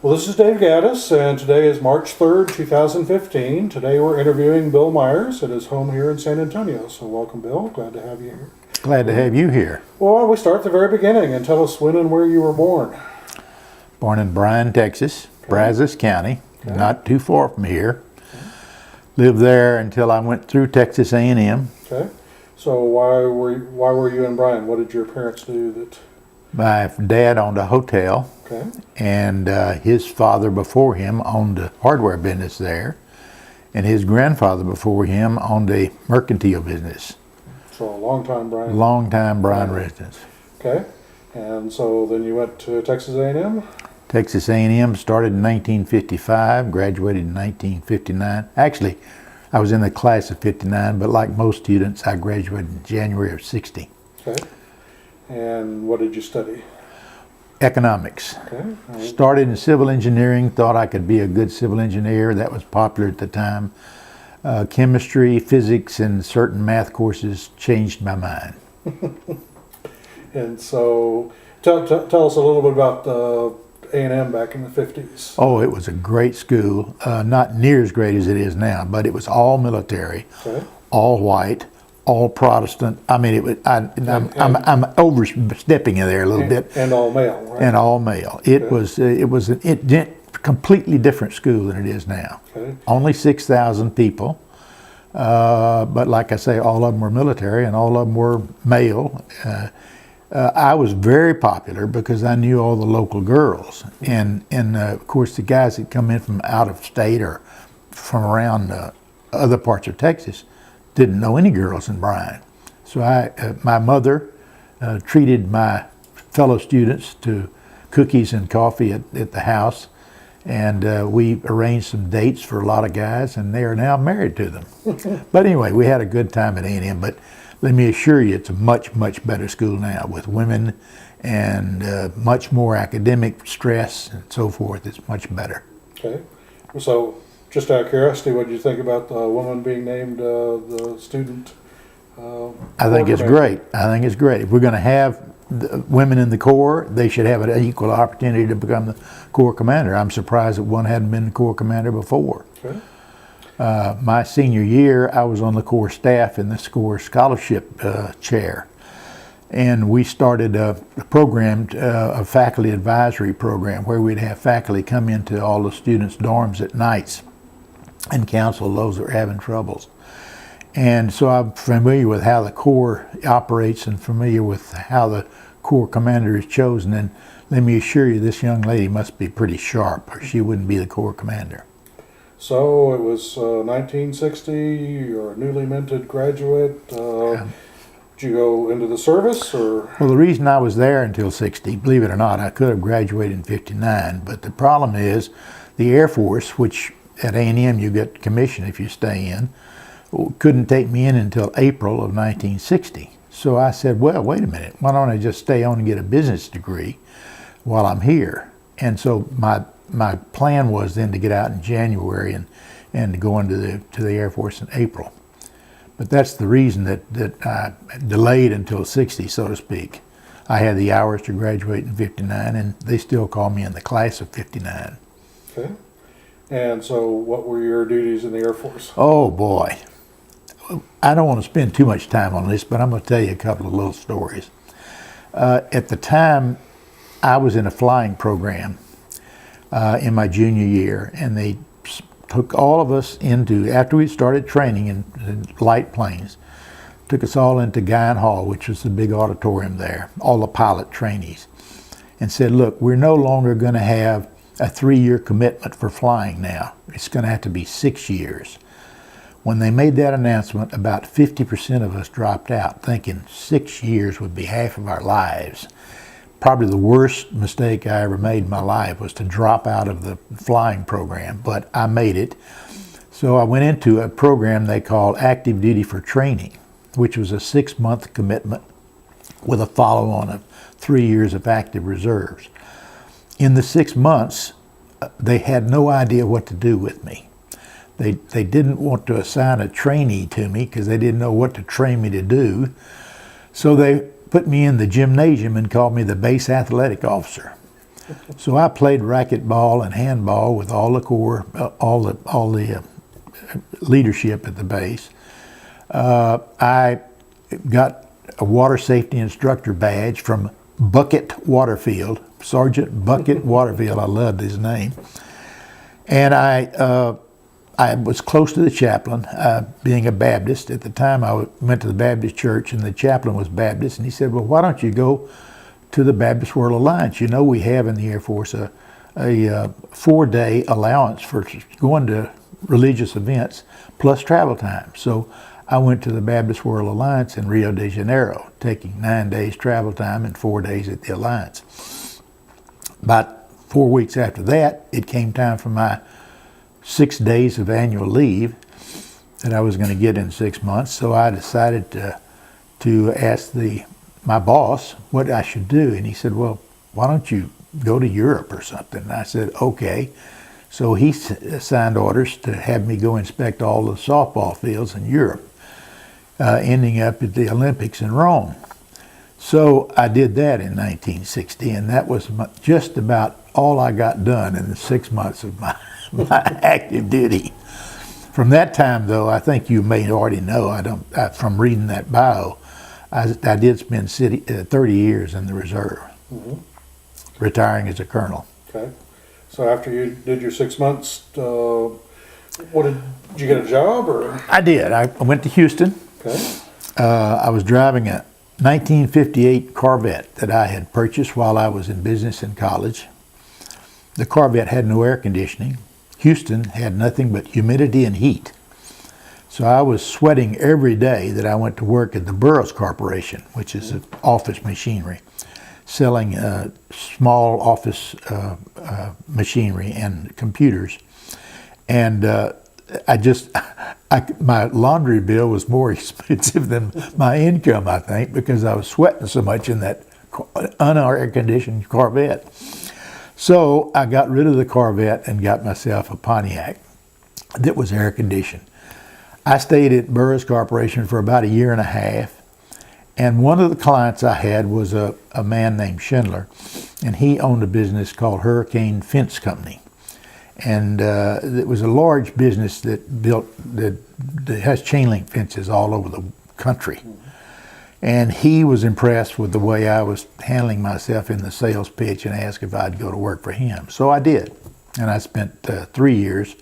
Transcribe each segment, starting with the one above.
Well, this is Dave Gaddis, and today is March 3rd, 2015. Today we're interviewing Bill Myers at his home here in San Antonio. So welcome, Bill. Glad to have you here. Glad to have you here. Well, why don't we start at the very beginning and tell us when and where you were born. Born in Bryan, Texas, Brazos County, not too far from here. Lived there until I went through Texas A&M. Okay. So why were you in Bryan? What did your parents do that? My dad owned a hotel, and his father before him owned a hardware business there, and his grandfather before him owned a mercantile business. So a long-time Bryan. Long-time Bryan residents. Okay. And so then you went to Texas A&M? Texas A&M started in 1955, graduated in 1959. Actually, I was in the class of 59, but like most students, I graduated in January of 60. Okay. And what did you study? Economics. Okay. Started in civil engineering, thought I could be a good civil engineer. That was popular at the time. Chemistry, physics, and certain math courses changed my mind. And so tell us a little bit about A&M back in the 50s. Oh, it was a great school. Not near as great as it is now, but it was all military, all white, all Protestant. I mean, it was. I'm overstepping in there a little bit. And all male, right? And all male. It was a completely different school than it is now. Okay. Only 6,000 people, but like I say, all of them were military and all of them were male. I was very popular because I knew all the local girls, and of course the guys that come in from out of state or from around other parts of Texas didn't know any girls in Bryan. So my mother treated my fellow students to cookies and coffee at the house, and we arranged some dates for a lot of guys, and they are now married to them. But anyway, we had a good time at A&M, but let me assure you, it's a much, much better school now with women and much more academic stress and so forth. It's much better. Okay. So, just out of curiosity, what did you think about the woman being named the student? I think it's great. I think it's great. If we're going to have women in the Corps, they should have an equal opportunity to become the Corps commander. I'm surprised that one hadn't been the Corps commander before. Okay. My senior year, I was on the Corps staff in the Corps scholarship chair. And we started a program, a faculty advisory program, where we'd have faculty come into all the students' dorms at nights and counsel those that were having troubles. And so I'm familiar with how the Corps operates and familiar with how the Corps commander is chosen. And let me assure you, this young lady must be pretty sharp, or she wouldn't be the Corps commander. So it was 1960, you're a newly minted graduate. Did you go into the service, or? Well, the reason I was there until 60, believe it or not, I could have graduated in 59, but the problem is the Air Force, which at A&M you get commission if you stay in, couldn't take me in until April of 1960. So I said, well, wait a minute, why don't I just stay on and get a business degree while I'm here? And so my plan was then to get out in January and to go into the Air Force in April. But that's the reason that I delayed until 60, so to speak. I had the hours to graduate in 59, and they still call me in the class of 59. Okay. And so what were your duties in the Air Force? Oh, boy. I don't want to spend too much time on this, but I'm going to tell you a couple of little stories. At the time, I was in a flying program in my junior year, and they took all of us after we started training in light planes, took us all into Guyan Hall, which was the big auditorium there, all the pilot trainees, and said, look, we're no longer going to have a 3-year commitment for flying now. It's going to have to be 6 years. When they made that announcement, about 50% of us dropped out, thinking 6 years would be half of our lives. Probably the worst mistake I ever made in my life was to drop out of the flying program, but I made it. So I went into a program they called Active Duty for Training, which was a 6-month commitment with a follow-on of 3 years of active reserves. In the 6 months, they had no idea what to do with me. They didn't want to assign a trainee to me because they didn't know what to train me to do. So they put me in the gymnasium and called me the base athletic officer. So I played racquetball and handball with all the corps, all the leadership at the base. I got a water safety instructor badge from Bucket Waterfield, Sergeant Bucket Waterfield. I loved his name. And I was close to the chaplain, being a Baptist. At the time, I went to the Baptist church, and the chaplain was Baptist. And he said, well, why don't you go to the Baptist World Alliance? You know, we have in the Air Force a 4-day allowance for going to religious events plus travel time. So I went to the Baptist World Alliance in Rio de Janeiro, taking 9 days travel time and 4 days at the Alliance. About 4 weeks after that, it came time for my 6 days of annual leave that I was going to get in 6 months. So I decided to ask my boss what I should do. And he said, well, why don't you go to Europe or something? And I said, okay. So he signed orders to have me go inspect all the softball fields in Europe, ending up at the Olympics in Rome. So I did that in 1960, and that was just about all I got done in the 6 months of my active duty. From that time, though, I think you may already know, from reading that bio, I did spend 30 years in the reserve, retiring as a colonel. Okay. So after you did your 6 months, did you get a job or? I did. I went to Houston. Okay. I was driving a 1958 Corvette that I had purchased while I was in business in college. The Corvette had no air conditioning. Houston had nothing but humidity and heat. So I was sweating every day that I went to work at the Burroughs Corporation, which is an office machinery, selling small office machinery and computers. And my laundry bill was more expensive than my income, I think, because I was sweating so much in that unair-conditioned Corvette. So I got rid of the Corvette and got myself a Pontiac that was air-conditioned. I stayed at Burroughs Corporation for about 1.5 years, and one of the clients I had was a man named Schindler, and he owned a business called Hurricane Fence Company. And it was a large business that has chain link fences all over the country. And he was impressed with the way I was handling myself in the sales pitch and asked if I'd go to work for him. So I did. And I spent 3 years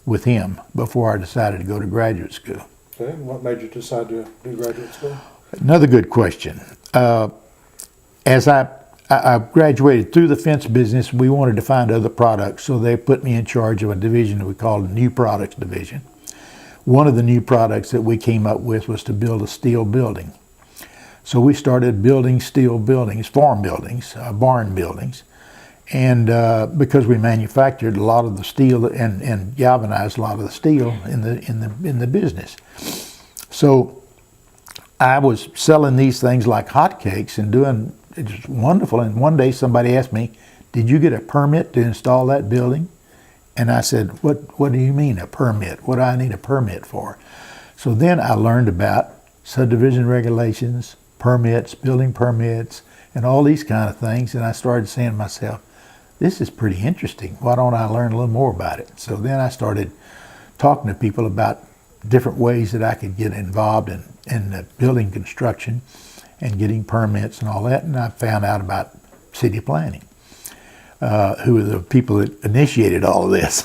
with him before I decided to go to graduate school. Okay. And what made you decide to do graduate school? Another good question. As I graduated through the fence business, we wanted to find other products, so they put me in charge of a division that we called the New Products Division. One of the new products that we came up with was to build a steel building. So we started building steel buildings, farm buildings, barn buildings, and because we manufactured a lot of the steel and galvanized a lot of the steel in the business. So I was selling these things like hotcakes and doing it's wonderful. And one day somebody asked me, "Did you get a permit to install that building?" And I said, "What do you mean a permit? What do I need a permit for?" So then I learned about subdivision regulations, permits, building permits, and all these kind of things. And I started saying to myself, this is pretty interesting. Why don't I learn a little more about it? So then I started talking to people about different ways that I could get involved in building construction and getting permits and all that. And I found out about city planning, who were the people that initiated all of this.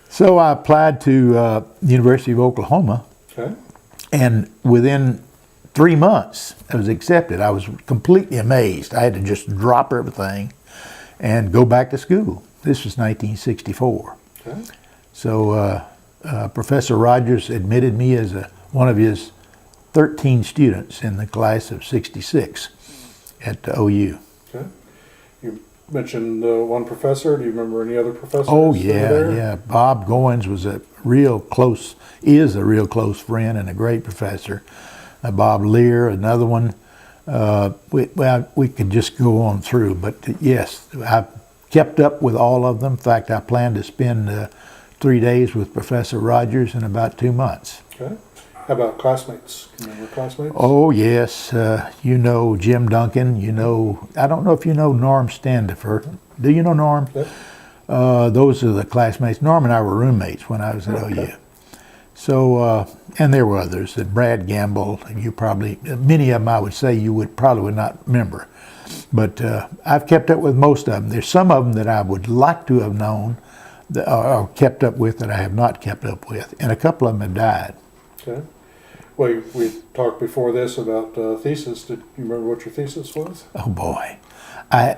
So I applied to the University of Oklahoma. Okay. And within 3 months, I was accepted. I was completely amazed. I had to just drop everything and go back to school. This was 1964. Okay. So Professor Rogers admitted me as one of his 13 students in the class of 66 at the OU. Okay. You mentioned one professor. Do you remember any other professors? Oh, that were yeah, there? yeah. Bob Goins was a real close friend and a great professor. Bob Lear, another one. We could just go on through, but yes, I kept up with all of them. In fact, I plan to spend 3 days with Professor Rogers in about 2 months. Okay. How about classmates? Can you remember classmates? Oh, yes. You know Jim Duncan. You know, I don't know if you know Norm Standifer. Do you know Norm? Yep. Those are the classmates. Norm and I were roommates when I was at OU. So, and there were others. That Brad Gamble, you probably, many of them I would say you would not remember. But I've kept up with most of them. There's some of them that I would like to have known or kept up with that I have not kept up with. And a couple of them have died. Okay. Well, we talked before this about thesis. Did you remember what your thesis was? Oh boy, I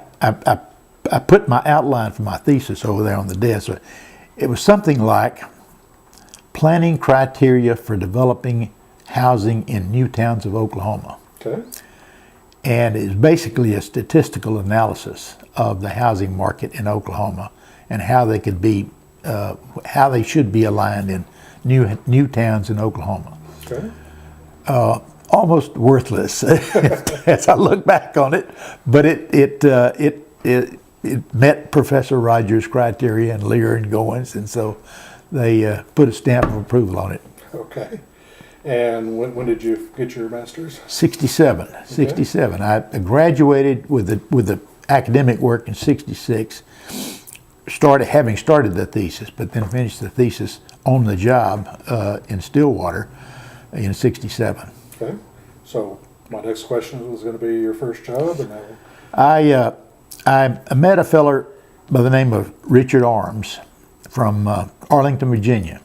put my outline for my thesis over there on the desk. It was something like planning criteria for developing housing in new towns of Oklahoma. Okay. And it's basically a statistical analysis of the housing market in Oklahoma and how they could be, how they should be aligned in new towns in Oklahoma. Okay. Almost worthless as I look back on it, but it met Professor Rogers' criteria and Lear and Goins, and so they put a stamp of approval on it. Okay. And when did you get your master's? 67. I graduated with the academic work in 66. Having started the thesis, but then finished the thesis on the job in Stillwater in 67. Okay. So my next question was going to be your first job, and I met a feller by the name of Richard Arms from Arlington, Virginia,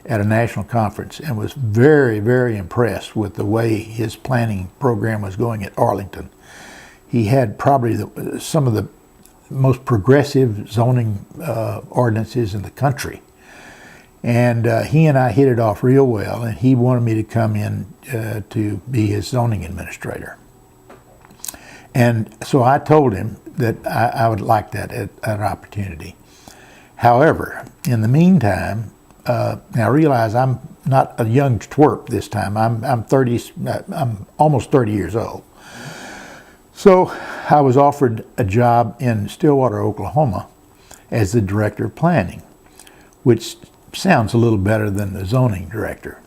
at a national conference, and was very, very impressed with the way his planning program was going at Arlington. He had probably some of the most progressive zoning ordinances in the country. And he and I hit it off real well, and he wanted me to come in to be his zoning administrator. And so I told him that I would like that opportunity. However, in the meantime, now I realize I'm not a young twerp this time. I'm almost 30 years old. So I was offered a job in Stillwater, Oklahoma, as the director of planning, which sounds a little better than the zoning director.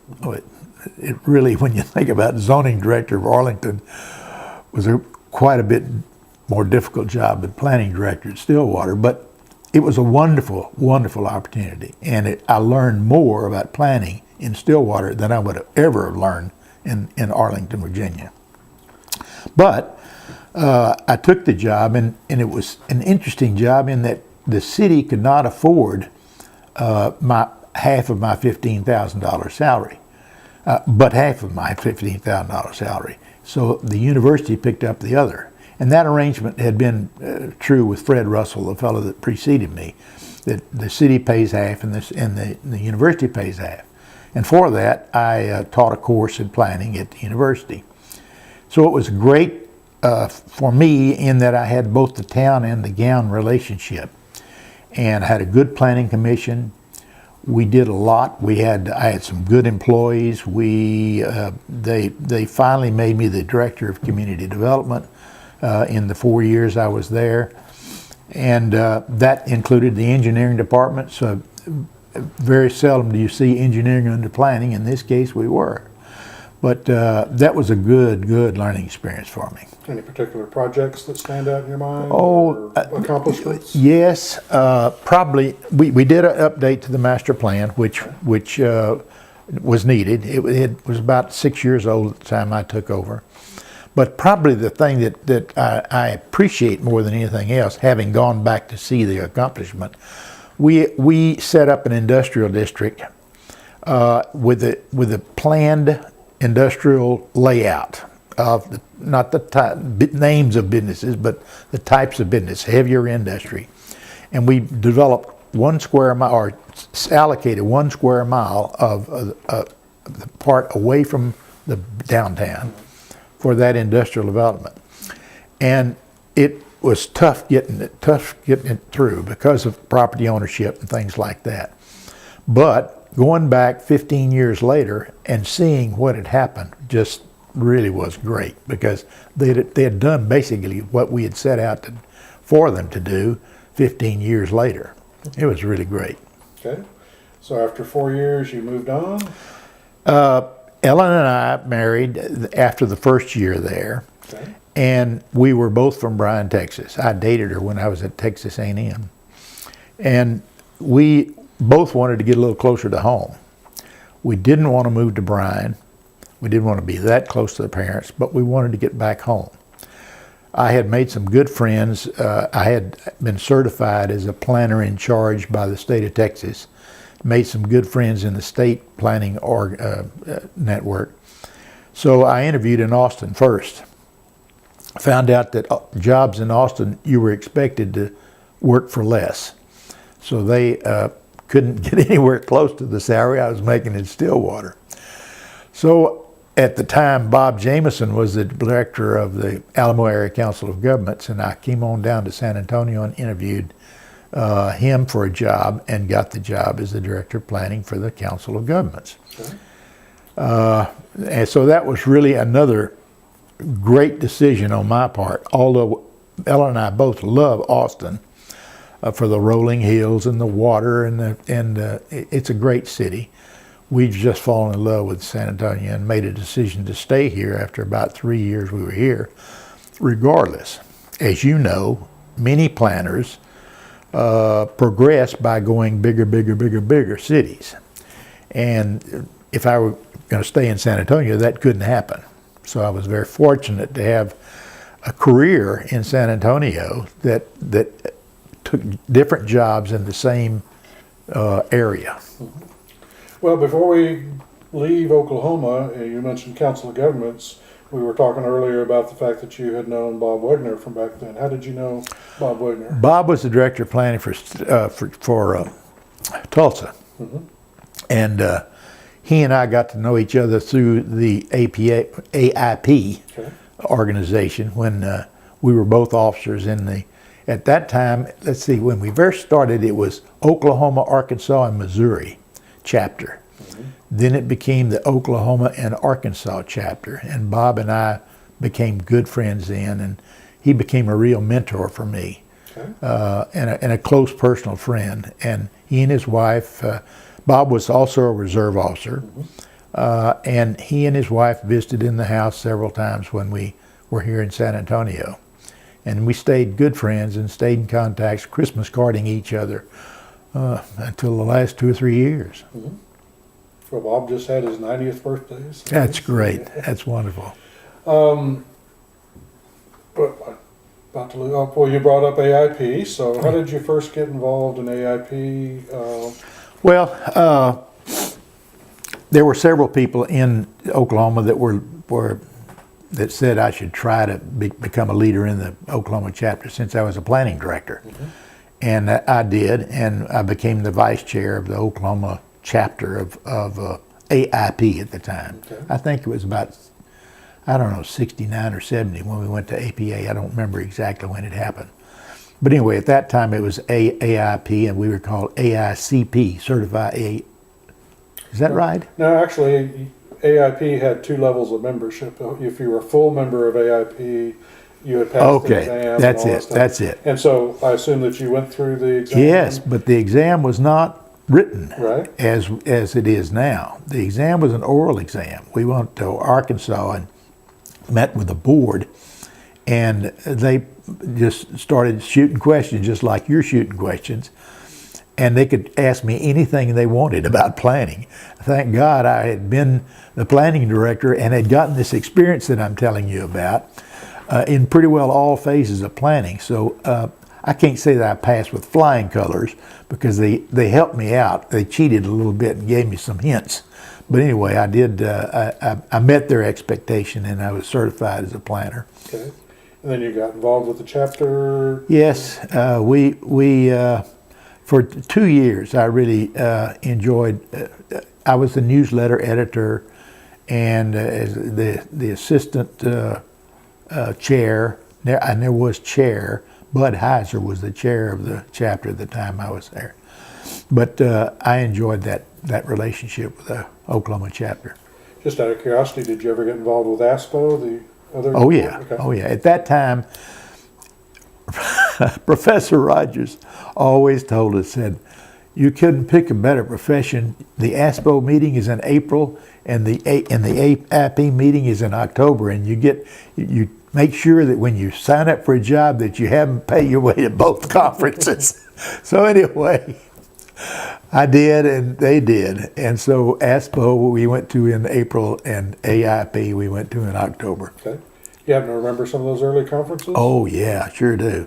It really, when you think about zoning director of Arlington, was quite a bit more difficult job than planning director at Stillwater, but it was a wonderful, wonderful opportunity. And I learned more about planning in Stillwater than I would have ever learned in Arlington, Virginia. But I took the job, and it was an interesting job in that the city could not afford half of my $15,000 salary, but half of my $15,000 salary. So the university picked up the other. And that arrangement had been true with Fred Russell, the fellow that preceded me, that the city pays half and the university pays half. And for that, I taught a course in planning at the university. So it was great for me in that I had both the town and the gown relationship. And I had a good planning commission. We did a lot. I had some good employees. They finally made me the director of community development in the 4 years I was there, and that included the engineering department. So very seldom do you see engineering under planning. In this case, we were. But that was a good learning experience for me. Any particular projects that stand out in your mind? Oh, or accomplishments? Yes, probably. We did an update to the master plan, which was needed. It was about 6 years old at the time I took over. But probably the thing that I appreciate more than anything else, having gone back to see the accomplishment, we set up an industrial district with a planned industrial layout of not the names of businesses, but the types of business, heavier industry. And we developed 1 square mile, or allocated 1 square mile of the part away from the downtown for that industrial development. And it was tough getting it through because of property ownership and things like that. But going back 15 years later and seeing what had happened just really was great, because they had done basically what we had set out for them to do 15 years later. It was really great. Okay. So after 4 years, you moved on? Ellen and I married after the first year there, Okay. and we were both from Bryan, Texas. I dated her when I was at Texas A&M, and we both wanted to get a little closer to home. We didn't want to move to Bryan. We didn't want to be that close to the parents, but we wanted to get back home. I had made some good friends. I had been certified as a planner in charge by the state of Texas. Made some good friends in the state planning network. So I interviewed in Austin first. Found out that jobs in Austin, you were expected to work for less. So they couldn't get anywhere close to the salary I was making in Stillwater. So at the time, Bob Jameson was the director of the Alamo Area Council of Governments, and I came on down to San Antonio and interviewed him for a job and got the job as the director of planning for the Council of Governments. Okay. And so that was really another great decision on my part, although Ellen and I both love Austin for the rolling hills and the water, and it's a great city. We've just fallen in love with San Antonio and made a decision to stay here after about 3 years we were here, regardless. As you know, many planners progress by going bigger cities. And if I were going to stay in San Antonio, that couldn't happen. So I was very fortunate to have a career in San Antonio that took different jobs in the same area. Well, before we leave Oklahoma, you mentioned Council of Governments. We were talking earlier about the fact that you had known Bob Wagner from back then. How did you know Bob Wagner? Bob was the director of planning for Tulsa, and he and I got to know each other through the AIP Okay. organization when we were both officers in the. At that time, let's see, when we first started, it was Oklahoma, Arkansas, and Missouri chapter. Then it became the Oklahoma and Arkansas chapter, and Bob and I became good friends then, and he became a real mentor for me. Okay. And a close personal friend. And he and his wife, Bob was also a reserve officer, and he and his wife visited in the house several times when we were here in San Antonio. And we stayed good friends and stayed in contact, Christmas carding each other until the last 2 or 3 years. Well, Bob just had his 90th birthday. So That's great. That's wonderful. But about to lose. Oh, well, you brought up AIP. So how did you first get involved in AIP? Well, there were several people in Oklahoma that said I should try to become a leader in the Oklahoma chapter since I was a planning director. And I did, and I became the vice chair of the Oklahoma chapter of AIP at the time. Okay. I think it was about, I don't know, 69 or 70 when we went to APA. I don't remember exactly when it happened. But anyway, at that time it was AIP, and we were called AICP, Certified A. Is that right? No, actually, AIP had 2 levels of membership. If you were a full member of AIP, you had passed the exam. That's and all it. that stuff. That's it. And so I assume that you went through the exam. Yes, but the exam was not written Right. as it is now. The exam was an oral exam. We went to Arkansas and met with the board, and they just started shooting questions just like you're shooting questions, and they could ask me anything they wanted about planning. Thank God I had been the planning director and had gotten this experience that I'm telling you about in pretty well all phases of planning. So I can't say that I passed with flying colors because they helped me out. They cheated a little bit and gave me some hints. But anyway, I did. I met their expectation, and I was certified as a planner. Okay. And then you got involved with the chapter. Yes, we for 2 years I really enjoyed. I was the newsletter editor and as the assistant chair. And there was chair. Bud Heiser was the chair of the chapter at the time I was there. But I enjoyed that relationship with the Oklahoma chapter. Just out of curiosity, did you ever get involved with ASPO, the other? Oh yeah, Okay. oh yeah. At that time, Professor Rogers always told us, said, You couldn't pick a better profession. The ASPO meeting is in April, and the AIP meeting is in October. And you make sure that when you sign up for a job that you haven't paid your way to both conferences. So anyway, I did, and they did. And so ASPO we went to in April, and AIP we went to in October. Okay. You happen to remember some of those early conferences? Oh yeah, sure do.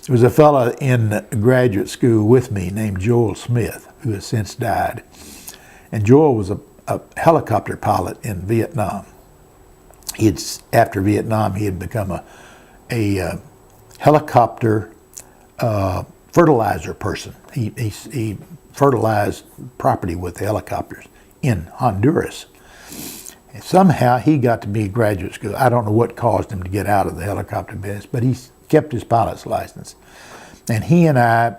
There was a fellow in graduate school with me named Joel Smith, who has since died. And Joel was a helicopter pilot in Vietnam. After Vietnam, he had become a helicopter fertilizer person. He fertilized property with helicopters in Honduras. And somehow he got to be in graduate school. I don't know what caused him to get out of the helicopter business, but he kept his pilot's license. And he and I,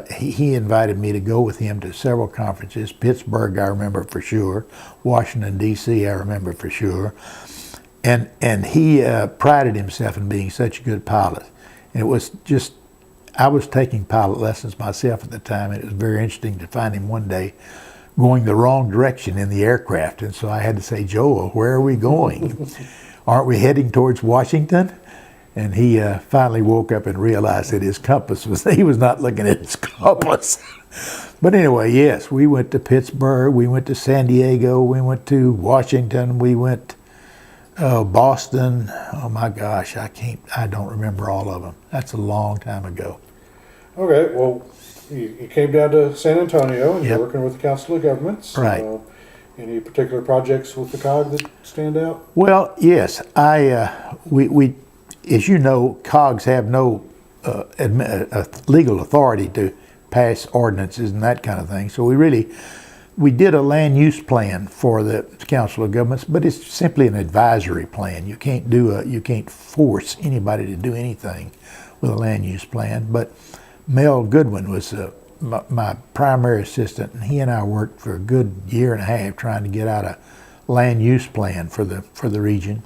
he invited me to go with him to several conferences. Pittsburgh, I remember for sure. Washington, D.C., I remember for sure. And he prided himself in being such a good pilot. And it was just, I was taking pilot lessons myself at the time, and it was very interesting to find him one day going the wrong direction in the aircraft. And so I had to say, Joel, where are we going? Aren't we heading towards Washington? And he finally woke up and realized that his compass he was not looking at his compass. But anyway, yes, we went to Pittsburgh, we went to San Diego, we went to Washington, we went Boston. Oh my gosh, I don't remember all of them. That's a long time ago. Okay, well, you came down to San Antonio, and Yep. you're working with the Council of Governments. Right. Any particular projects with the COG that stand out? Well, yes, we as you know, COGS have no legal authority to pass ordinances and that kind of thing. So we did a land use plan for the Council of Governments, but it's simply an advisory plan. You can't force anybody to do anything with a land use plan. But Mel Goodwin was my primary assistant, and he and I worked for a good year and a half trying to get out a land use plan for the region.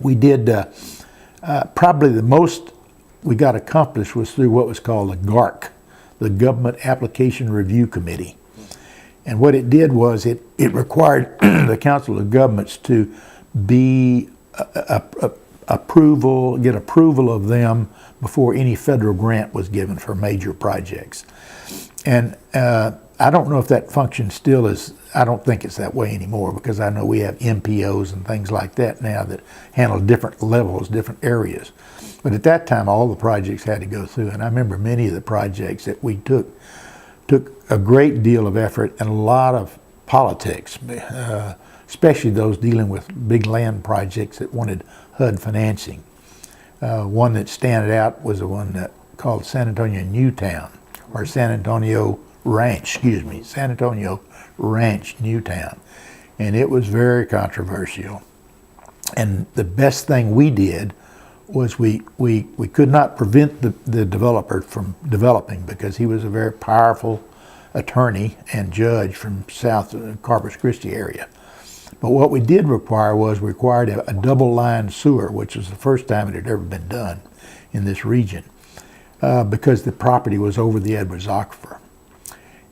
We did probably the most we got accomplished was through what was called the GARC, the Government Application Review Committee. And what it did was it required the Council of Governments to be get approval of them before any federal grant was given for major projects. And I don't know if that function still is, I don't think it's that way anymore, because I know we have MPOs and things like that now that handle different levels, different areas. But at that time, all the projects had to go through. And I remember many of the projects that we took a great deal of effort and a lot of politics, especially those dealing with big land projects that wanted HUD financing. One that standed out was the one that called San Antonio Newtown, or San Antonio Ranch, San Antonio Ranch, Newtown. And it was very controversial. And the best thing we did was we could not prevent the developer from developing, because he was a very powerful attorney and judge from south of the Corpus Christi area. But what we did require was a double-line sewer, which was the first time it had ever been done in this region, because the property was over the Edwards Aquifer.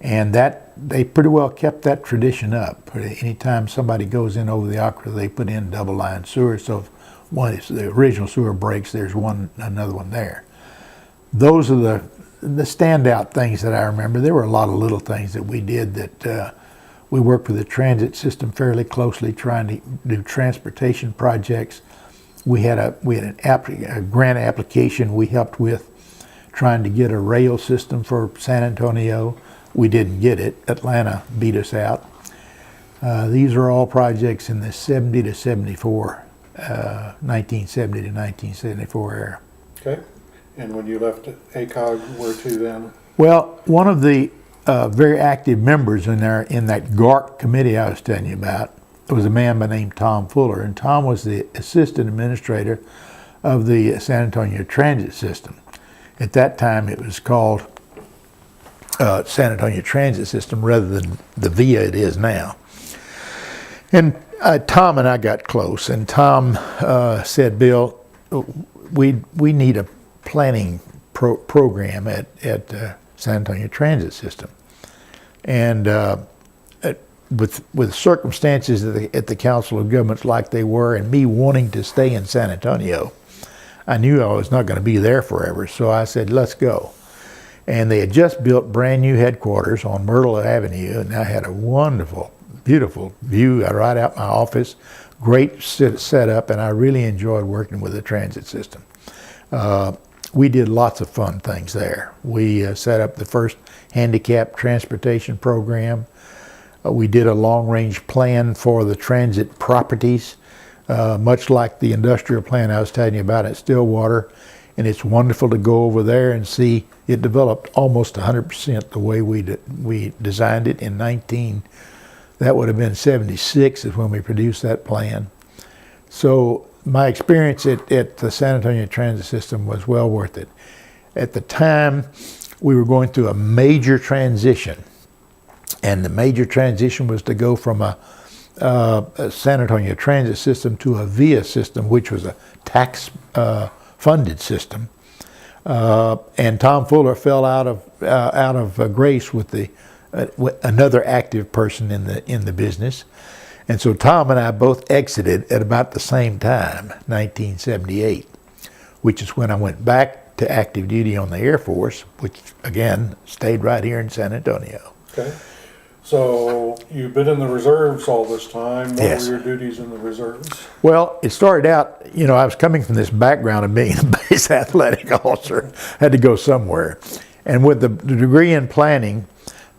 And that they pretty well kept that tradition up. Anytime somebody goes in over the aquifer, they put in double-line sewer. So if the original sewer breaks, there's another one there. Those are the standout things that I remember. There were a lot of little things that we did that we worked with the transit system fairly closely, trying to do transportation projects. We had a grant application we helped with, trying to get a rail system for San Antonio. We didn't get it. Atlanta beat us out. These are all projects in the 70 to 74, 1970 to 1974 era. Okay. And when you left ACOG, where to then? Well, one of the very active members in that GARC committee I was telling you about was a man by the name Tom Fuller. And Tom was the assistant administrator of the San Antonio Transit System. At that time, it was called San Antonio Transit System rather than the VIA it is now. And Tom and I got close, and Tom said, Bill, we need a planning program at San Antonio Transit System. And with circumstances at the Council of Governments like they were, and me wanting to stay in San Antonio, I knew I was not going to be there forever. So I said, let's go. And they had just built brand new headquarters on Myrtle Avenue, and I had a wonderful, beautiful view right out my office, great setup, and I really enjoyed working with the transit system. We did lots of fun things there. We set up the first handicapped transportation program. We did a long-range plan for the transit properties, much like the industrial plan I was telling you about at Stillwater. And it's wonderful to go over there and see it developed almost 100% the way we designed it in that would have been 76 is when we produced that plan. So my experience at the San Antonio Transit System was well worth it. At the time, we were going through a major transition. And the major transition was to go from a San Antonio Transit System to a VIA system, which was a tax funded system. And Tom Fuller fell out of grace with another active person in the business. And so Tom and I both exited at about the same time, 1978, which is when I went back to active duty on the Air Force, which again stayed right here in San Antonio. Okay. So you've been in the reserves all this time. What Yes. were your duties in the reserves? Well, it started out, I was coming from this background of being a base athletic officer, had to go somewhere. And with the degree in planning,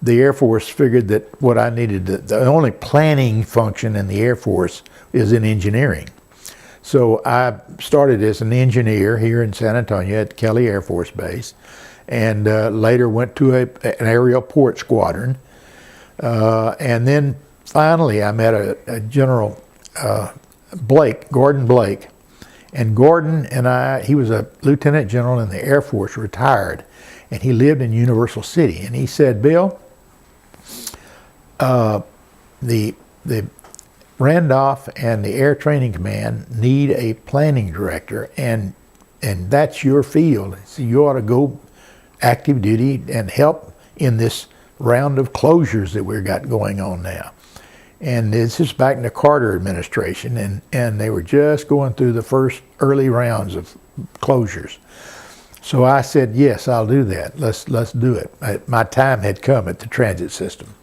the Air Force figured that what I needed, the only planning function in the Air Force is in engineering. So I started as an engineer here in San Antonio at Kelly Air Force Base, and later went to an aerial port squadron. And then finally I met a General Gordon Blake. And Gordon and he was a lieutenant general in the Air Force, retired, and he lived in Universal City. And he said, Bill, the Randolph and the Air Training Command need a planning director, and that's your field. So you ought to go active duty and help in this round of closures that we've got going on now. And this is back in the Carter administration, and they were just going through the first early rounds of closures. So I said, yes, I'll do that. Let's do it. My time had come at the transit system.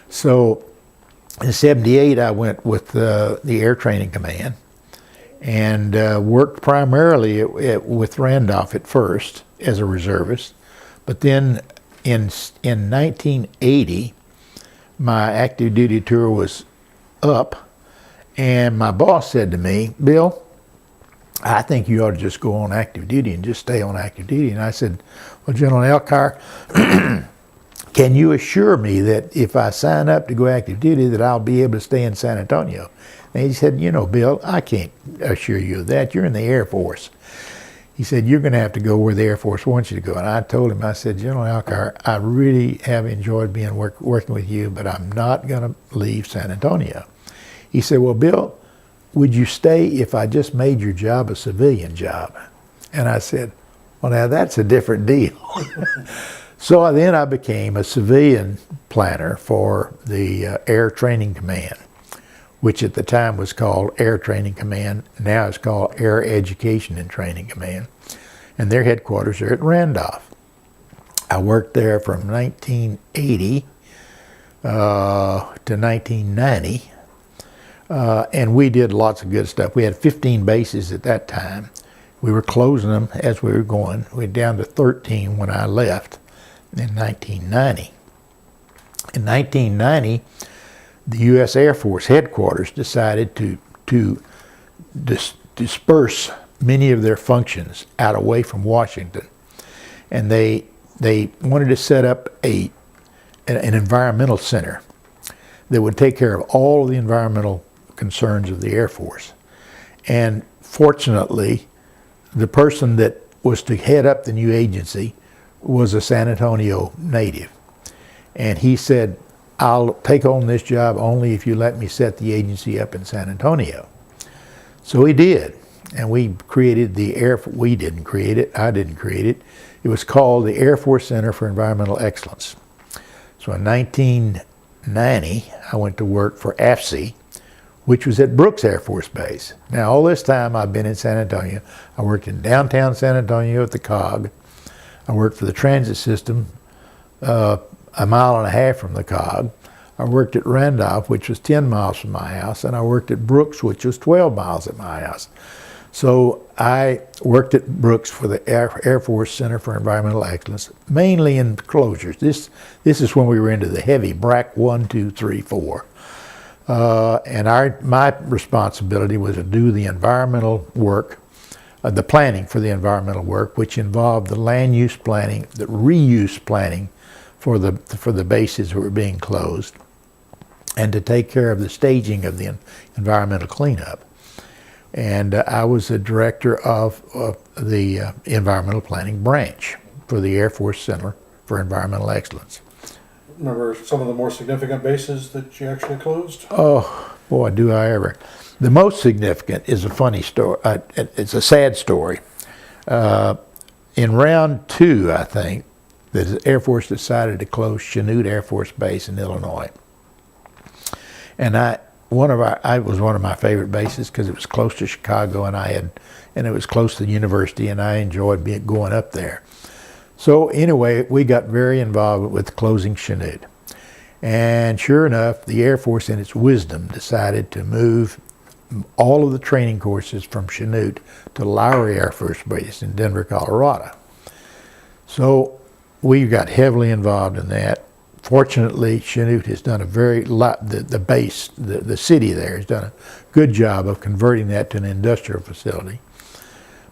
So in '78, I went with the Air Training Command and worked primarily with Randolph at first as a reservist. But then in 1980, my active duty tour was up, and my boss said to me, Bill, I think you ought to just go on active duty and just stay on active duty. And I said, well, General Elkhart, can you assure me that if I sign up to go active duty that I'll be able to stay in San Antonio? And he said, Bill, I can't assure you of that. You're in the Air Force. He said, you're going to have to go where the Air Force wants you to go. And I told him, I said, General Elkhart, I really have enjoyed being working with you, but I'm not going to leave San Antonio. He said, well, Bill, would you stay if I just made your job a civilian job? And I said, well, now that's a different deal. So then I became a civilian planner for the Air Training Command, which at the time was called Air Training Command. Now it's called Air Education and Training Command. And their headquarters are at Randolph. I worked there from 1980 to 1990. And we did lots of good stuff. We had 15 bases at that time. We were closing them as we were going. We were down to 13 when I left in 1990. In 1990, the U.S. Air Force headquarters decided to disperse many of their functions out away from Washington. And they wanted to set up an environmental center that would take care of all the environmental concerns of the Air Force. And fortunately, the person that was to head up the new agency was a San Antonio native. And he said, I'll take on this job only if you let me set the agency up in San Antonio. So he did. And we created we didn't create it, I didn't create it. It was called the Air Force Center for Environmental Excellence. So in 1990, I went to work for AFC, which was at Brooks Air Force Base. Now, all this time I've been in San Antonio. I worked in downtown San Antonio at the COG. I worked for the transit system a mile and a half from the COG. I worked at Randolph, which was 10 miles from my house, and I worked at Brooks, which was 12 miles at my house. So I worked at Brooks for the Air Force Center for Environmental Excellence, mainly in closures. This is when we were into the heavy BRAC 1, 2, 3, 4. And my responsibility was to do the environmental work, the planning for the environmental work, which involved the land use planning, the reuse planning for the bases that were being closed, and to take care of the staging of the environmental cleanup. And I was the director of the environmental planning branch for the Air Force Center for Environmental Excellence. Remember some of the more significant bases that you actually closed? Oh, boy, do I ever. The most significant is a funny story. It's a sad story. In round 2, I think, the Air Force decided to close Chanute Air Force Base in Illinois. And it was one of my favorite bases because it was close to Chicago, and it was close to the university, and I enjoyed going up there. So anyway, we got very involved with closing Chanute. And sure enough, the Air Force in its wisdom decided to move all of the training courses from Chanute to Lowry Air Force Base in Denver, Colorado. So we got heavily involved in that. Fortunately, Chanute has done the city there has done a good job of converting that to an industrial facility.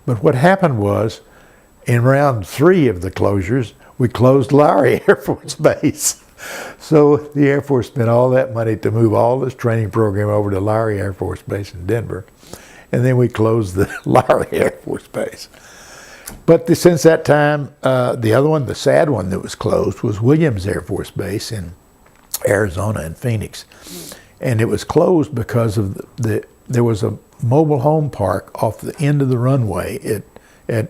But what happened was, in round 3 of the closures, we closed Lowry Air Force Base. So the Air Force spent all that money to move all this training program over to Lowry Air Force Base in Denver. And then we closed the Lowry Air Force Base. But since that time, the other one, the sad one that was closed, was Williams Air Force Base in Arizona and Phoenix. And it was closed because of there was a mobile home park off the end of the runway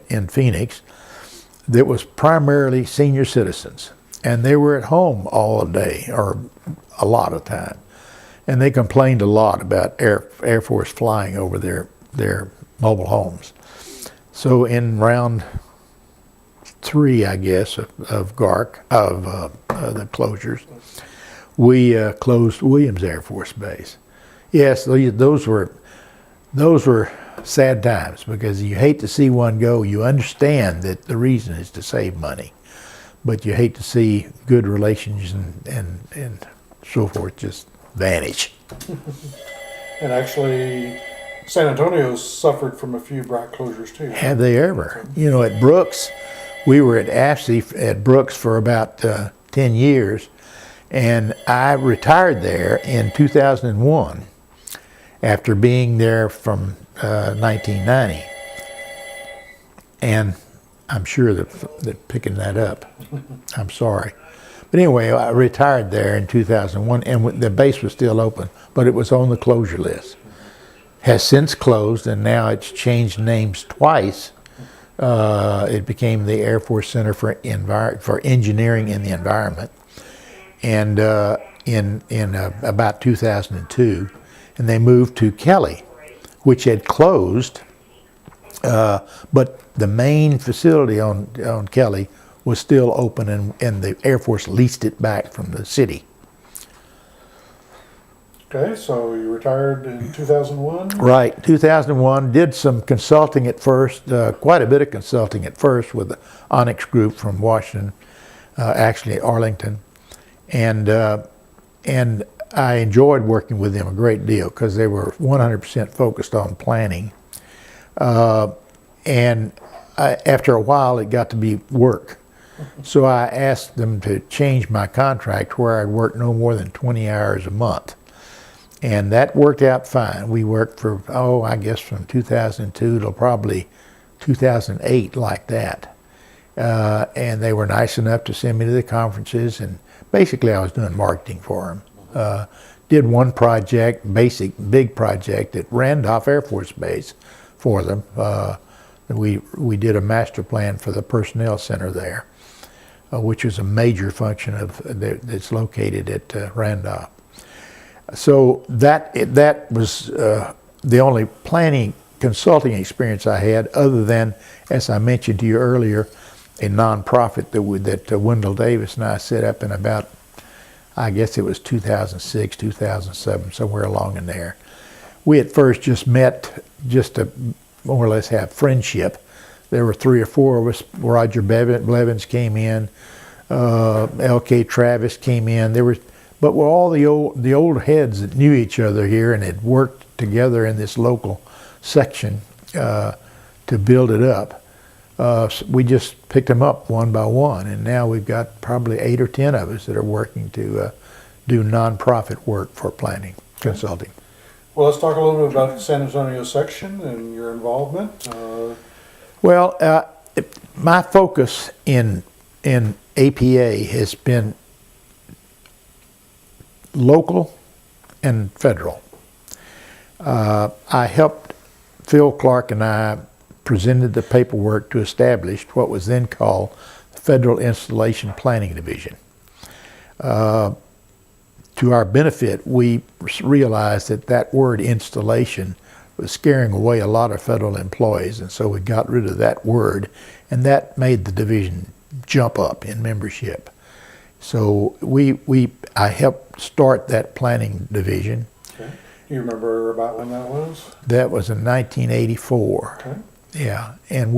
in Phoenix that was primarily senior citizens. And they were at home all day, or a lot of time. And they complained a lot about Air Force flying over their mobile homes. So in round 3, I guess, of the closures, we closed Williams Air Force Base. Yes, those were sad times, because you hate to see one go. You understand that the reason is to save money, but you hate to see good relations and so forth just vanish. And actually, San Antonio suffered from a few BRAC closures too. Have they ever? You know, at Brooks, we were at AFC at Brooks for about 10 years, and I retired there in 2001 after being there from 1990. And I'm sure that picking that up, I'm sorry. But anyway, I retired there in 2001, and the base was still open, but it was on the closure list. Has since closed, and now it's changed names twice. It became the Air Force Center for Engineering and the Environment, and in about 2002, and they moved to Kelly, which had closed, but the main facility on Kelly was still open, and the Air Force leased it back from the city. Okay, so you retired in 2001? Right, 2001. Did some consulting at first, quite a bit of consulting at first with the Onyx Group from Washington, actually Arlington, and I enjoyed working with them a great deal because they were 100% focused on planning, and after a while it got to be work. So I asked them to change my contract where I'd work no more than 20 hours a month. And that worked out fine. We worked for, I guess from 2002 till probably 2008, like that. And they were nice enough to send me to the conferences, and basically I was doing marketing for them. Did one project, big project at Randolph Air Force Base for them. We did a master plan for the personnel center there. which is a major function of that's located at Randolph. So that was the only planning consulting experience I had, other than, as I mentioned to you earlier, a nonprofit that Wendell Davis and I set up in about, I guess it was 2006, 2007, somewhere along in there. We at first just met just to more or less have friendship. There were 3 or 4 of us. Roger Blevins came in, L.K. Travis came in. But we're all the old heads that knew each other here and had worked together in this local section to build it up. So we just picked them up one by one, and now we've got probably 8 or 10 of us that are working to do nonprofit work for planning consulting. Well, let's talk a little bit about the San Antonio section and your involvement. Well, my focus in APA has been local and federal. I helped Phil Clark, and I presented the paperwork to establish what was then called the Federal Installation Planning Division. To our benefit, we realized that word installation was scaring away a lot of federal employees, and so we got rid of that word, and that made the division jump up in membership. So I helped start that planning division. Okay. Do you remember about when that was? That was in 1984. Okay. Yeah, and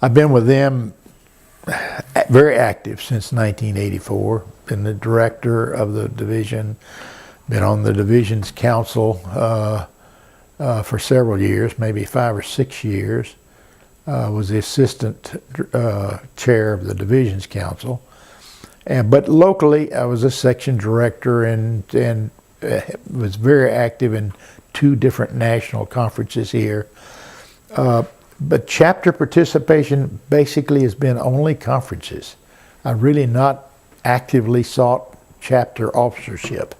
I've been with them very active since 1984. Been the director of the division, been on the division's council for several years, maybe 5 or 6 years. Was the assistant chair of the division's council, but locally I was a section director and was very active in 2 different national conferences here. But chapter participation basically has been only conferences. I've really not actively sought chapter officership,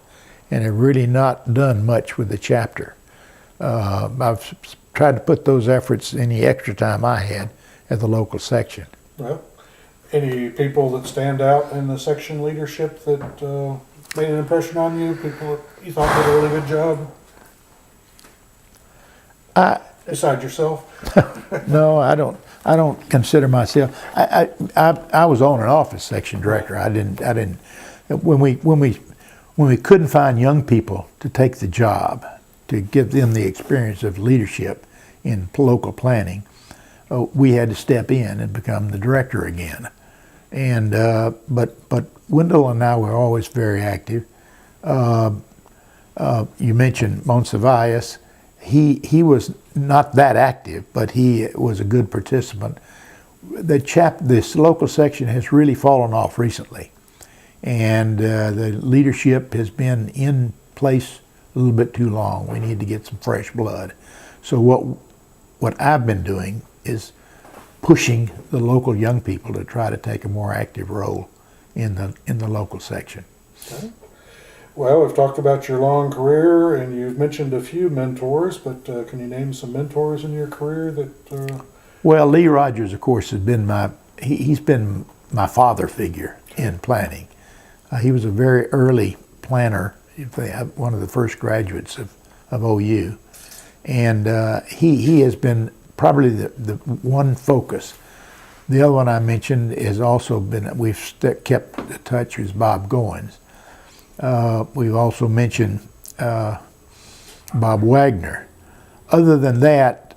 and have really not done much with the chapter. I've tried to put those efforts, any extra time I had, at the local section. Well, any people that stand out in the section leadership that made an impression on you? People that you thought did a really good job? Besides yourself? No, I don't consider myself. I was on and off as section director. I didn't. When we couldn't find young people to take the job, to give them the experience of leadership in local planning, we had to step in and become the director again. And but Wendell and I were always very active. You mentioned Monsiváis. He was not that active, but he was a good participant. This local section has really fallen off recently, and the leadership has been in place a little bit too long. We need to get some fresh blood. So what I've been doing is pushing the local young people to try to take a more active role in the local section. Okay. Well, we've talked about your long career, and you've mentioned a few mentors, but can you name some mentors in your career that? Well, Lee Rogers, of course, has been he's been my father figure in planning. He was a very early planner, one of the first graduates of OU, and he has been probably the one focus. The other one I mentioned has also been, we've kept in touch with Bob Goins. We've also mentioned Bob Wagner. Other than that,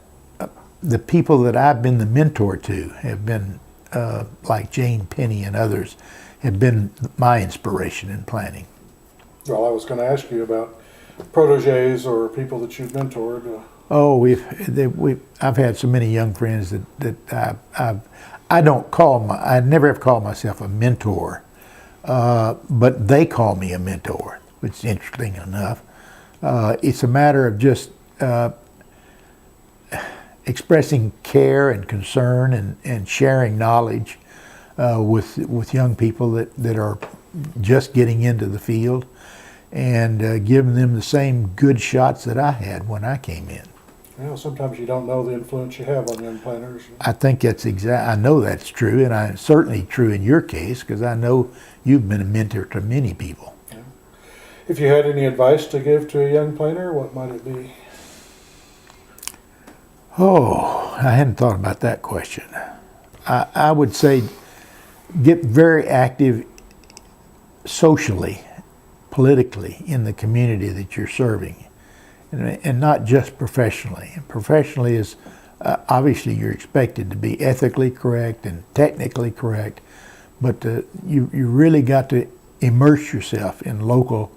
the people that I've been the mentor to have been like Jane Penny and others have been my inspiration in planning. Well, I was going to ask you about proteges or people that you've mentored. Oh, I've had so many young friends that I never have called myself a mentor. But they call me a mentor, which is interesting enough. It's a matter of just expressing care and concern and sharing knowledge with young people that are just getting into the field, and giving them the same good shots that I had when I came in. Sometimes you don't know the influence you have on young planners. I think that's I know that's true, and it's certainly true in your case, because I know you've been a mentor to many people. Yeah. If you had any advice to give to a young planner, what might it be? Oh, I hadn't thought about that question. I would say get very active socially, politically in the community that you're serving, and not just professionally. And professionally is obviously you're expected to be ethically correct and technically correct, but you really got to immerse yourself in local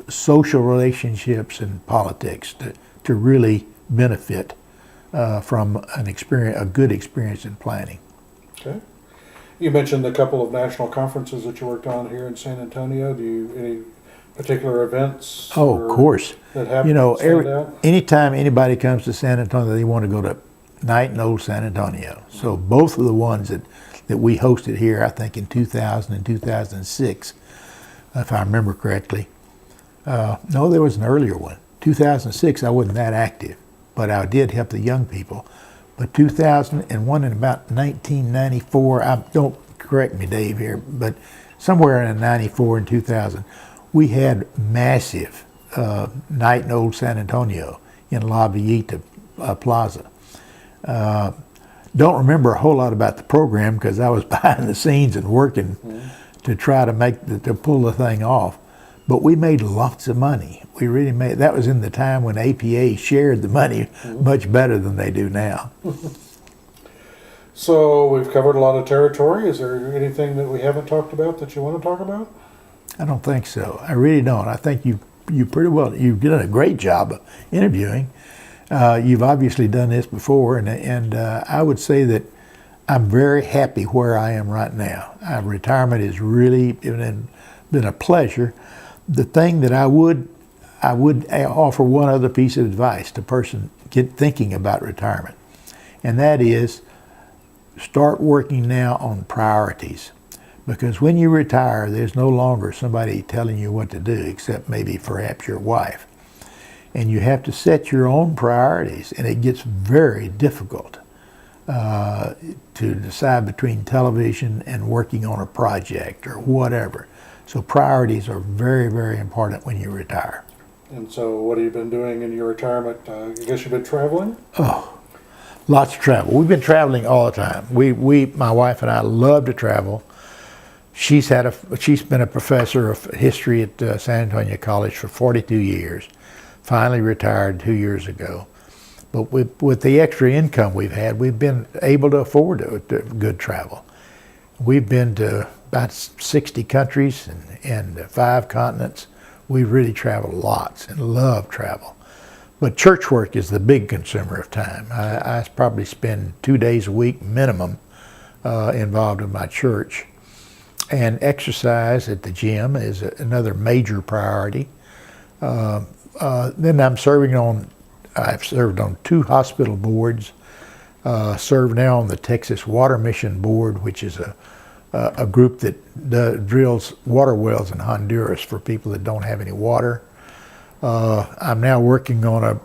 social relationships and politics to really benefit from a good experience in planning. Okay. You mentioned a couple of national conferences that you worked on here in San Antonio. Any particular events? Oh, of course. That happen to stand out? Anytime anybody comes to San Antonio, they want to go to Night in Old San Antonio. So both of the ones that we hosted here, I think in 2000 and 2006, if I remember correctly. No, there was an earlier one. 2006, I wasn't that active, but I did help the young people. But 2001 and about 1994, don't correct me, Dave, here, but somewhere in 94 and 2000, we had massive Night in Old San Antonio in La Villita Plaza. Don't remember a whole lot about the program because I was behind the scenes and working to try to pull the thing off. But we made lots of money. We really made. That was in the time when APA shared the money much better than they do now. So we've covered a lot of territory. Is there anything that we haven't talked about that you want to talk about? I don't think so. I really don't. I think you pretty well. You've done a great job of interviewing. You've obviously done this before, and I would say that I'm very happy where I am right now. Retirement has really been a pleasure. The thing that I would offer one other piece of advice to a person thinking about retirement, and that is start working now on priorities. Because when you retire, there's no longer somebody telling you what to do, except maybe perhaps your wife. And you have to set your own priorities, and it gets very difficult to decide between television and working on a project or whatever. So priorities are very, very important when you retire. And so what have you been doing in your retirement? I guess you've been traveling? Oh, lots of travel. We've been traveling all the time. My wife and I love to travel. She's been a professor of history at San Antonio College for 42 years. Finally retired 2 years ago. But with the extra income we've had, we've been able to afford good travel. We've been to about 60 countries and 5 continents. We really traveled lots and love travel. But church work is the big consumer of time. I probably spend 2 days a week minimum involved in my church. And exercise at the gym is another major priority. Then I've served on 2 hospital boards, serve now on the Texas Water Mission Board, which is a group that drills water wells in Honduras for people that don't have any water. I'm now working on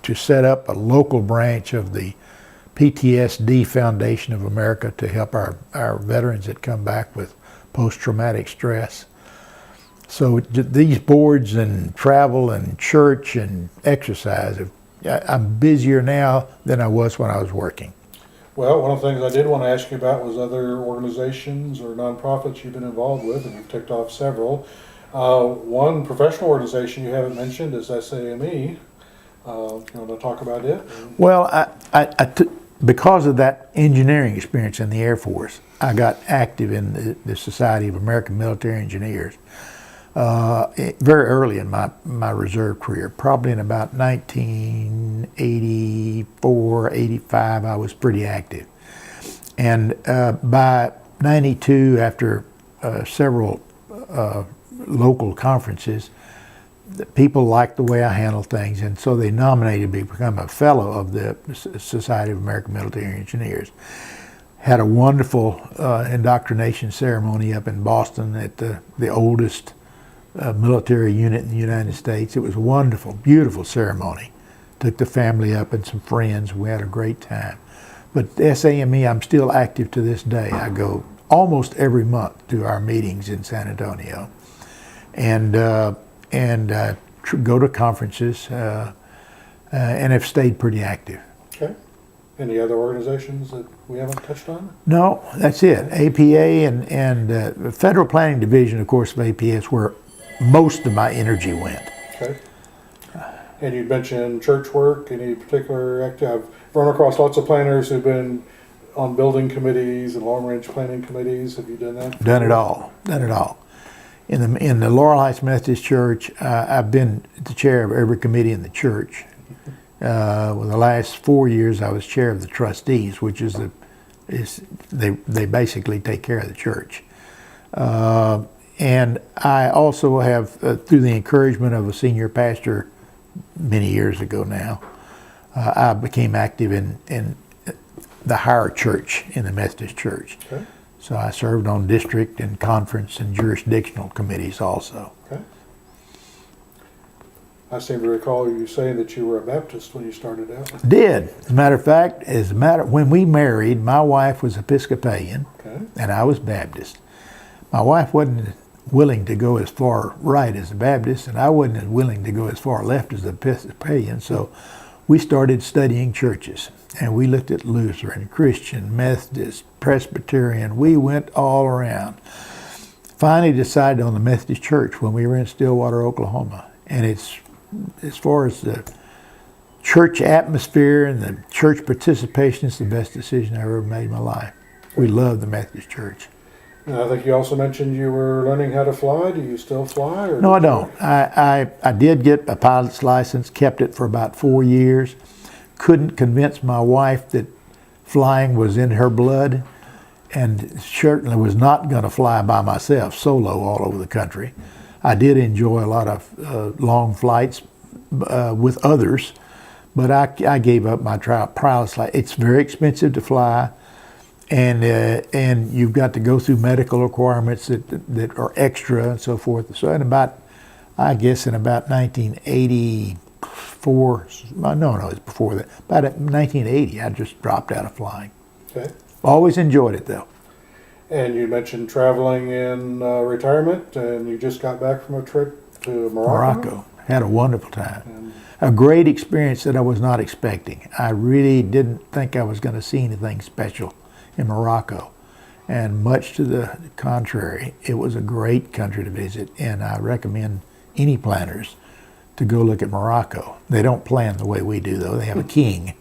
to set up a local branch of the PTSD Foundation of America to help our veterans that come back with post-traumatic stress. So these boards and travel and church and exercise, I'm busier now than I was when I was working. Well, one of the things I did want to ask you about was other organizations or nonprofits you've been involved with, and you've ticked off several. One professional organization you haven't mentioned is SAME. You want to talk about it? Well, because of that engineering experience in the Air Force, I got active in the Society of American Military Engineers very early in my reserve career. Probably in about 1984, 85, I was pretty active. And by 92, after several local conferences, people liked the way I handled things, and so they nominated me to become a fellow of the Society of American Military Engineers. Had a wonderful indoctrination ceremony up in Boston at the oldest military unit in the United States. It was a wonderful, beautiful ceremony. took the family up and some friends. We had a great time. But the SAME, I'm still active to this day. I go almost every month to our meetings in San Antonio, and go to conferences, and have stayed pretty active. Okay. Any other organizations that we haven't touched on? No, that's it. APA and the Federal Planning Division, of course, of APA is where most of my energy went. Okay. And you mentioned church work. Any particular I've run across lots of planners who've been on building committees and long-range planning committees. Have you done that? Done it all. Done it all. In the Laurel Heights Methodist Church, I've been the chair of every committee in the church. Well, the last 4 years, I was chair of the trustees, which is they basically take care of the church. And I also have, through the encouragement of a senior pastor many years ago now, I became active in the higher church in the Methodist Church. Okay. So I served on district and conference and jurisdictional committees also. Okay. I seem to recall you saying that you were a Baptist when you started out. Did. As a matter of fact, when we married, my wife was Episcopalian, Okay. and I was Baptist. My wife wasn't willing to go as far right as a Baptist, and I wasn't as willing to go as far left as the Episcopalian, so we started studying churches. And we looked at Lutheran, Christian, Methodist, Presbyterian. We went all around. Finally decided on the Methodist Church when we were in Stillwater, Oklahoma. And it's, as far as the church atmosphere and the church participation, it's the best decision I ever made in my life. We love the Methodist Church. And I think you also mentioned you were learning how to fly. Do you still fly? Or No, I don't. I did get a pilot's license, kept it for about 4 years. Couldn't convince my wife that flying was in her blood, and certainly was not going to fly by myself solo all over the country. I did enjoy a lot of long flights with others, but I gave up my pilot's license. It's very expensive to fly, and you've got to go through medical requirements that are extra and so forth. So in about 1984, no, it's before that. About 1980, I just dropped out of flying. Okay. Always enjoyed it though. And you mentioned traveling in retirement, and you just got back from a trip to Morocco. Had a wonderful time. And A great experience that I was not expecting. I really didn't think I was going to see anything special in Morocco. And much to the contrary, it was a great country to visit, and I recommend any planners to go look at Morocco. They don't plan the way we do, though. They have a king.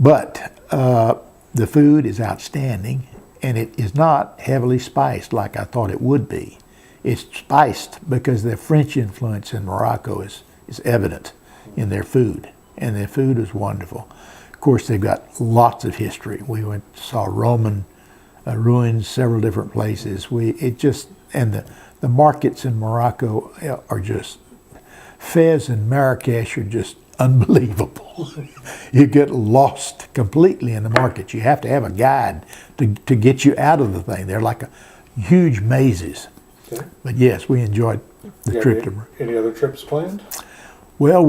But the food is outstanding, and it is not heavily spiced like I thought it would be. It's spiced because the French influence in Morocco is evident in their food, and their food is wonderful. Of course, they've got lots of history. We saw Roman ruins several different places. The markets in Morocco are just, Fez and Marrakesh are just unbelievable. You get lost completely in the markets. You have to have a guide to get you out of the thing. They're like huge mazes. okay. But yes, we enjoyed the You trip have to. any other trips planned? Well,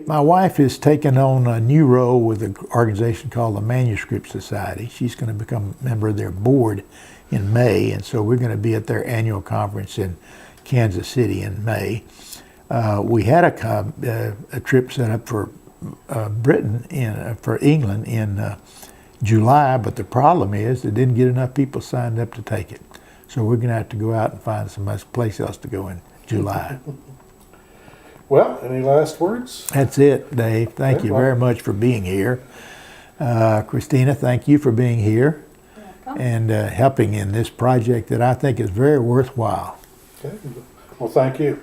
my wife is taking on a new role with an organization called the Manuscript Society. She's going to become a member of their board in May, and so we're going to be at their annual conference in Kansas City in May. We had a trip set up for for England in July, but the problem is they didn't get enough people signed up to take it. So we're going to have to go out and find some place else to go in July. Well, any last words? That's it, Dave. Thank you very much for being here. Christina, thank you for being here and helping in this project that I think is very worthwhile. Okay. Well, thank you.